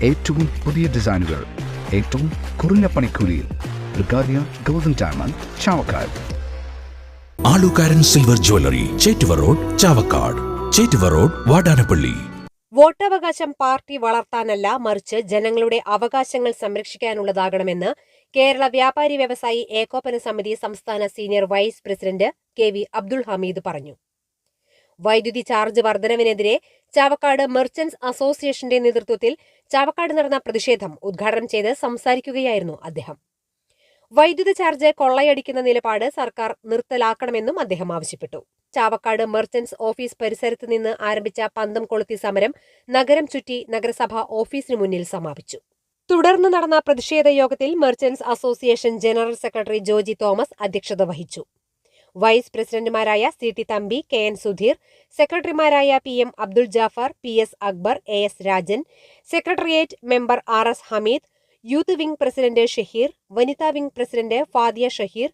ഏറ്റവും പുതിയ ഡിസൈനുകൾ ഏറ്റവും കുറഞ്ഞ പണിക്കൂലിയിൽ. ബ്രിഗാദിയ ഗോൾഡൻ ഡയമണ്ട്, ചാവക്കാട്. ആലുകാരൻ silver jewellery, Chettuva road, Chavakkad. Chettuva road, Vadanappally. വോട്ടവകാശം പാർട്ടി വളർത്താനല്ല, മറിച്ച് ജനങ്ങളുടെ അവകാശങ്ങൾ സംരക്ഷിക്കാനുള്ളതാകണമെന്ന് കേരള വ്യാപാരി വ്യവസായി ഏകോപന സമിതി സംസ്ഥാന senior vice president KV Abdul Hameed പറഞ്ഞു. വൈദ്യുതി ചാർജ് വർധനവിനെതിരെ ചാവക്കാട് മെർച്ചന്റ്സ് അസോസിയേഷന്റെ നേതൃത്വത്തിൽ ചാവക്കാട് നടന്ന പ്രതിഷേധം ഉദ്ഘാടനം ചെയ്ത് സംസാരിക്കുകയായിരുന്നു അദ്ദേഹം. വൈദ്യുതി ചാർജ് കൊള്ളയടിക്കുന്ന നിലപാട് സർക്കാർ നിർത്തലാക്കണമെന്നും അദ്ദേഹം ആവശ്യപ്പെട്ടു. ചാവക്കാട് മെർച്ചന്റ്സ് ഓഫീസ് പരിസരത്ത് നിന്ന് ആരംഭിച്ച പന്തം കൊളുത്തി സമരം നഗരം ചുറ്റി നഗരസഭാ ഓഫീസിന് മുന്നിൽ സമാപിച്ചു. തുടർന്ന് നടന്ന പ്രതിഷേധ യോഗത്തിൽ merchants association general secretary Joji Thomas അധ്യക്ഷത വഹിച്ചു. വൈസ് പ്രസിഡന്റുമാരായ CT തമ്പി, KN സുധീർ, സെക്രട്ടറിമാരായ PM Abdul Jafar, PS Akbar, AS Rajan, secretariat member RS Hameed, youth wing president Shaheer, വനിതാ wing president Fadiya Shaheer,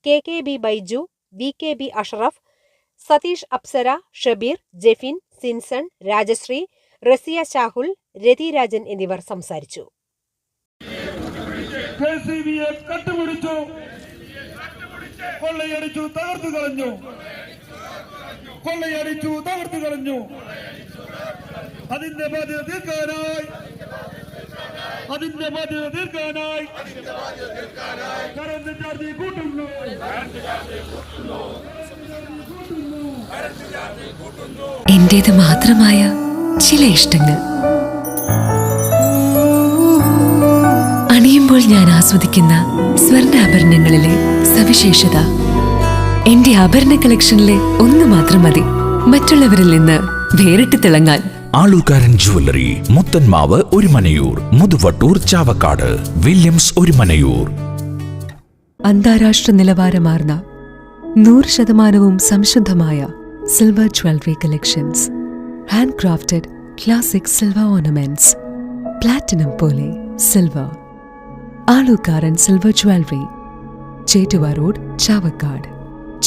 KKB Baiju, VKB Ashraf, Satheesh Apsara, Shabeer, Jefin, Sinson, Rajasree, Rasiya Shahul, Rathi Rajan എന്നിവർ സംസാരിച്ചു. കൊള്ളയടിച്ചു തകർത്തു കളഞ്ഞു. അതിന്റെ ബാധ്യത തീർക്കാനായി കറന്റ് ചാർജ് കൂട്ടുന്നു. എന്റേത് മാത്രമായ ചില ഇഷ്ടങ്ങൾ അണിയുമ്പോൾ ഞാൻ ആസ്വദിക്കുന്ന സ്വർണ്ണാഭരണങ്ങളിലെ സവിശേഷത. എന്റെ ആഭരണ കളക്ഷനിലെ ഒന്ന് മാത്രം മതി മറ്റുള്ളവരിൽ നിന്ന് വേറിട്ട് തിളങ്ങാൻ. ആലുകാരൻ ജ്വല്ലറി, മുത്തൻമാവ്, ഒരുമനയൂർ, മുതുവട്ടൂർ, ചാവക്കാട്. വില്യംസ്, ഒരുമനയൂർ. അന്താരാഷ്ട്ര നിലവാരമാർന്ന 100% സംശുദ്ധമായ silver jewellery collections. Hand crafted classic silver ornaments. Platinum പോലെ silver. Alukaran silver jewellery, Chettuva road, Chavakkad.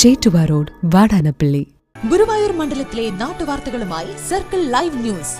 Chettuva road, Vadanappally. Guruvayur മണ്ഡലത്തിലെ നാട്ടുവാർത്തകളുമായി സർക്കിൾ ലൈവ് ന്യൂസ്.